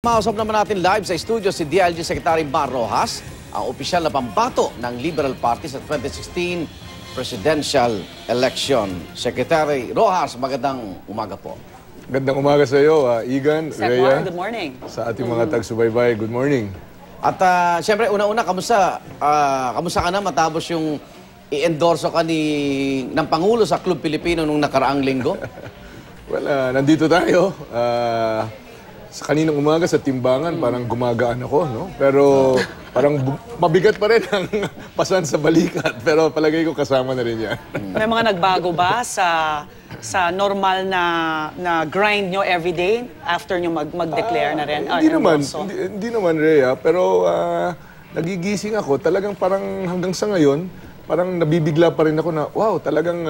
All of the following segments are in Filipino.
Mausap naman natin live sa studio si DILG Secretary Mar Roxas, ang opisyal na pambato ng Liberal Party sa 2016 presidential election. Secretary Roxas, magandang umaga po. Magandang umaga sa iyo, Igan, Rhea. Good morning. Sa ating mga tagsubaybay, good morning. At siyempre, una-una, kamusta ka na matapos yung i-endorso ka ng Pangulo sa Club Pilipino nung nakaraang linggo? Well, nandito tayo. Sa kaninang umaga sa timbangan, parang gumagaan ako, no? Pero parang mabigat pa rin ang pasan sa balikat. Pero palagay ko kasama na rin yan. May mga nagbago ba sa normal na grind nyo everyday after nyo mag-declare na rin? Hindi naman, Rhea. Pero nagigising ako. Talagang parang hanggang sa ngayon, parang nabibigla pa rin ako na, wow, talagang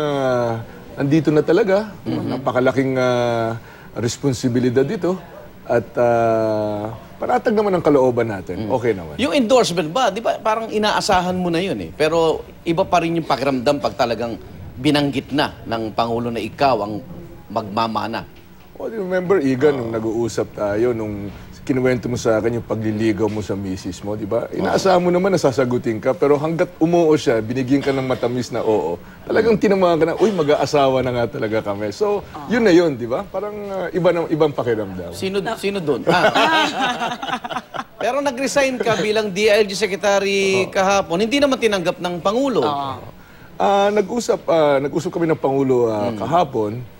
nandito na talaga. Napakalaking responsibilidad dito. At panatag naman ang kalooban natin. Okay naman. Yung endorsement ba, di ba parang inaasahan mo na yun eh. Pero iba pa rin yung pakiramdam pag talagang binanggit na ng Pangulo na ikaw ang magmamana. Oh, remember, Igan, nung nag-uusap tayo, nung kinuwento mo sa akin yung pagliligaw mo sa misis mo, di ba? Inaasahan mo naman na sasagutin ka, pero hanggat umuo siya, binigyan ka ng matamis na oo, talagang tinamaan ka na, uy, mag-aasawa na nga talaga kami. So, yun na yun, di ba? Parang ibang pakiramdam. Sino doon? Pero nag-resign ka bilang DILG Secretary kahapon. Hindi naman tinanggap ng Pangulo. Nag-usap kami ng Pangulo kahapon.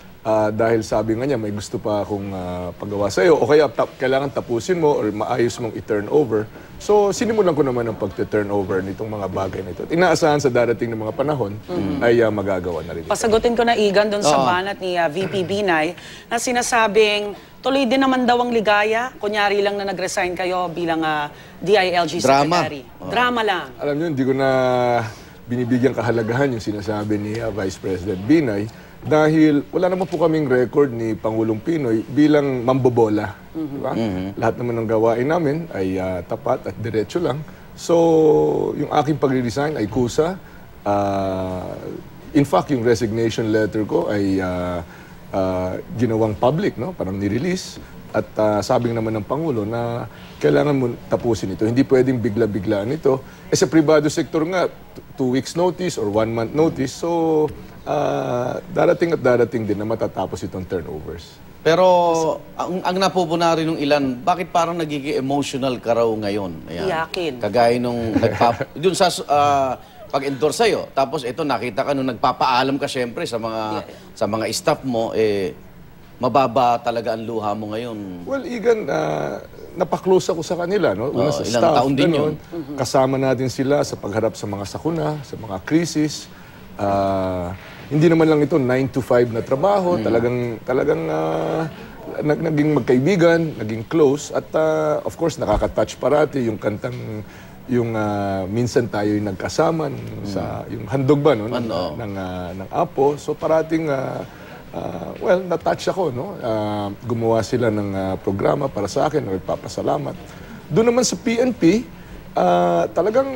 Dahil sabi nga niya, may gusto pa akong paggawa sa'yo, o kaya kailangan tapusin mo or maayos mong i-turn over. So, sinimulan ko naman ang pag-turn over nitong mga bagay na ito. Inaasahan sa darating ng mga panahon ay magagawa na rin. Pasagutin ko na, Igan, doon sa banat ni VP Binay na sinasabing tuloy din naman daw ang ligaya. Kunyari lang na nag-resign kayo bilang DILG Secretary. Drama lang. Alam niyo, hindi ko na binibigyan kahalagahan yung sinasabi ni Vice President Binay. Dahil wala naman po kaming record ni Pangulong Pinoy bilang mambobola. Diba? Lahat naman ng gawain namin ay tapat at diretso lang. So, yung aking pagre-resign ay kusa. In fact, yung resignation letter ko ay ginawang public, no? Parang ni-release. At sabi naman ng Pangulo na kailangan mo tapusin ito. Hindi pwedeng bigla-biglaan ito. Sa privado sector nga, 2 weeks notice or 1 month notice. So, darating din na matatapos itong turnovers. Pero ang napupuna rin ng ilan, bakit parang nagiging emotional ka raw ngayon? Ayan. Iyakin. Kagaya nung dun sa pag-endorse sa'yo. Tapos ito, nakita ka nung nagpapaalam ka syempre sa mga staff mo, mababa talaga ang luha mo ngayon. Well, Igan, napaklose ako sa kanila, no? Una sa ilang staff, taon din yun. Kasama natin sila sa pagharap sa mga sakuna, sa mga krisis. Hindi naman lang ito 9 to 5 na trabaho, talagang naging magkaibigan, naging close, at of course nakaka-touch parati yung kantang minsan tayo yung nagkasama sa yung handog ba no ng Apo. So parating well, na-touch ako, no? Gumawa sila ng programa para sa akin, nagpapasalamat. Doon naman sa PNP, talagang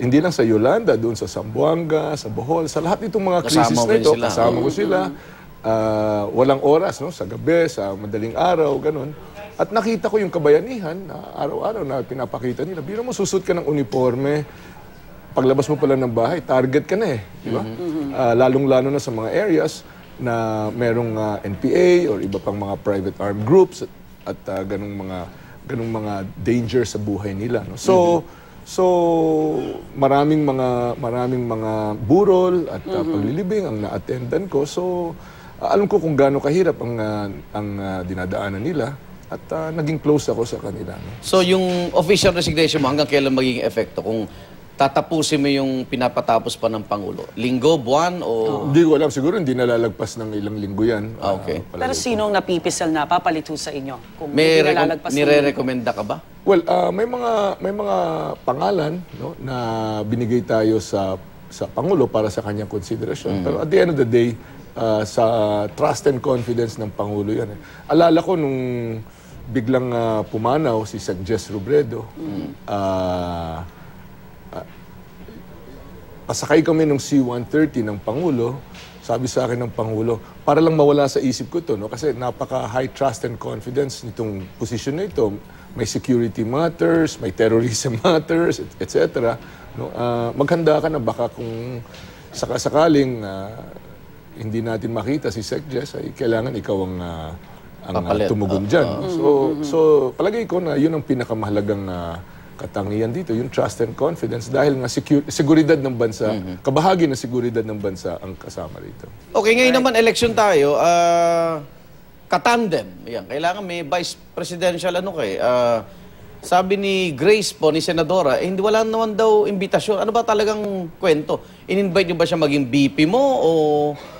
hindi lang sa Yolanda, doon sa Zamboanga, sa Bohol, sa lahat itong mga krisis na ito, kasama ko sila. Walang oras, no? Sa gabi, sa madaling araw, ganun. At nakita ko yung kabayanihan, araw-araw na pinapakita nila. Biro mo, susut ka ng uniforme, paglabas mo pala ng bahay, target ka na eh. Di ba? Lalong-lalo na sa mga areas na merong NPA or iba pang mga private armed groups at ganung mga danger sa buhay nila. No? So maraming mga burol at paglilibing ang na-attendan ko. So alam ko kung gaano kahirap ang dinadaanan nila at naging close ako sa kanila. No? So yung official resignation mo hanggang kailan magiging epekto kung tatapusin mo yung pinapatapos pa ng Pangulo? Linggo, buwan, o...? Hindi ko alam. Siguro hindi nalalagpas ng ilang linggo yan. Okay. Pero sinong napipisal na papalito sa inyo? Kung may nire-recommenda ka ba? Well, may mga pangalan, no, na binigay tayo sa Pangulo para sa kanyang konsiderasyon. Pero at the end of the day, sa trust and confidence ng Pangulo yan. Alala ko nung biglang pumanaw si Sec. Jess Robredo, pasakay kami ng C-130 ng Pangulo. sabi sa akin ng Pangulo, para lang mawala sa isip ko ito, no? Kasi napaka-high trust and confidence nitong posisyon na ito. May security matters, may terrorism matters, etc. No? Maghanda ka na baka kung sakasakaling hindi natin makita si Sec Jess, ay kailangan ikaw ang tumugon dyan. So, palagay ko na yun ang pinakamahalagang katangian dito, yung trust and confidence dahil nga seguridad ng bansa, kabahagi ng seguridad ng bansa ang kasama rito. Okay, ngayon naman election tayo, katandem. Yan, kailangan may vice presidential sabi ni Grace po, ni Senadora, hindi wala naman daw imbitasyon. Ano ba talagang kwento? In-invite niyo ba siya maging BP mo o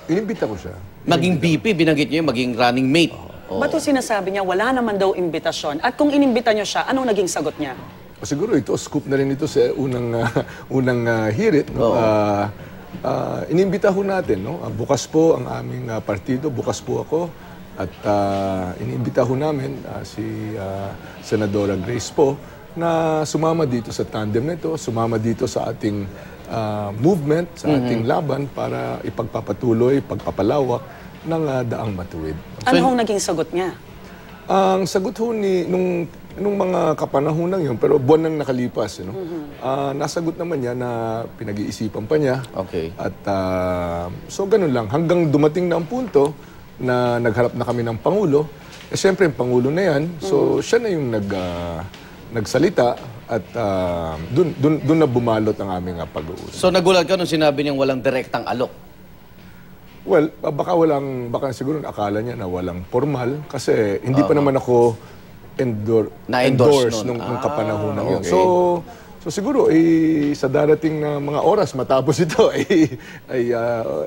Inimbita ko siya. Maging BP, binanggit niyo yung maging running mate? Ba't yung sinasabi niya, wala naman daw imbitasyon? At kung inimbita niyo siya, anong naging sagot niya? Siguro ito, scoop na rin ito sa unang hirit. No? Inimbita ho natin. No? Bukas po ang aming partido, bukas po ako. At inimbita ho namin si Senadora Grace po na sumama dito sa tandem nito, sumama dito sa ating movement, sa ating laban para ipagpapatuloy, pagpapalawak ng Daang Matuwid. Ano hong naging sagot niya? Ang sagot ho nung mga kapanahunan yun, pero buwan nang nakalipas, nasagot naman niya na pinag-iisipan pa niya. Okay. At so ganun lang, hanggang dumating na ang punto na nagharap na kami ng Pangulo. Siyempre, yung Pangulo na yan, so siya na yung nagsalita at dun na bumalot ang aming pag-uusap. So nagulat ka nung sinabi niyang walang direktang alok? Well, baka siguro akala niya na walang formal kasi hindi pa naman ako endorse nung kapanahunan yun. Okay. So siguro sa darating na mga oras matapos ito ay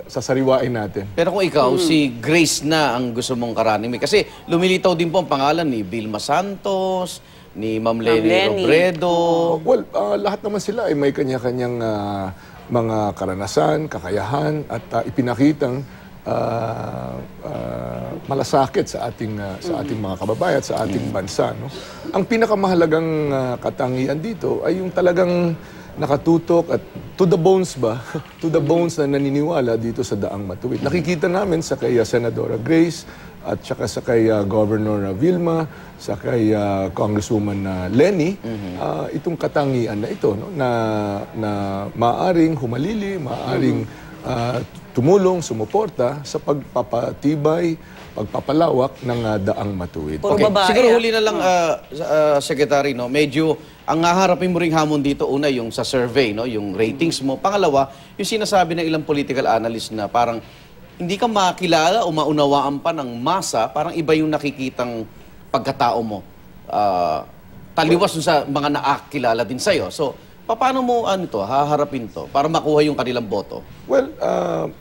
sasariwain natin. Pero kung ikaw, si Grace na ang gusto mong karaning may. Kasi lumilitaw din po ang pangalan ni Vilma Santos, ni Ma'am Lenny Robredo. Well, lahat naman sila ay may kanya-kanyang mga karanasan, kakayahan at ipinakitang malasakit sa ating mga kababayan, sa ating bansa. No? Ang pinakamahalagang katangian dito ay yung talagang nakatutok at to the bones ba? To the bones na naniniwala dito sa Daang Matuwid. Nakikita namin sa kay Senadora Grace at saka sa kay Governor Vilma, sa kay Congresswoman Lenny, itong katangian na ito, no? na maaring humalili, maaring tumulong, sumuporta sa pagpapatibay, pagpapalawak ng Daang Matuwid. Puro babae. Siguro huli na lang, Secretary, no? Medyo ang haharapin mo ring hamon dito, una yung sa survey, no? Yung ratings mo. Pangalawa, yung sinasabi ng ilang political analyst na parang hindi ka makilala o maunawaan pa ng masa, parang iba yung nakikitang pagkatao mo. Taliwas sa mga nakakilala din sa'yo. So, paano mo haharapin to para makuha yung kanilang boto? Well,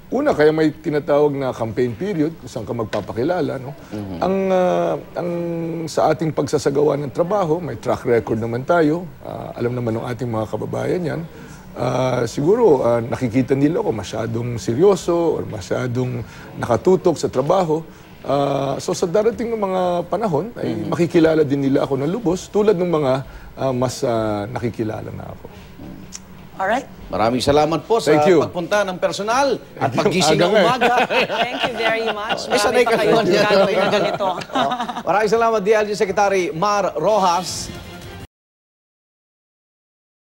una, kaya may tinatawag na campaign period kung saan ka magpapakilala. No? Ang sa ating pagsasagawa ng trabaho, may track record naman tayo. Alam naman ng ating mga kababayan yan. Siguro, nakikita nila ako masyadong seryoso or masyadong nakatutok sa trabaho. So sa darating ng mga panahon, ay makikilala din nila ako ng lubos tulad ng mga mas nakikilala na ako. Alright. Maraming salamat po sa pagpunta ng personal at paggising ng umaga. Thank you very much. Sanay Marami pa kayo gagawin na ganito. Maraming salamat, DILG Secretary Mar Rojas.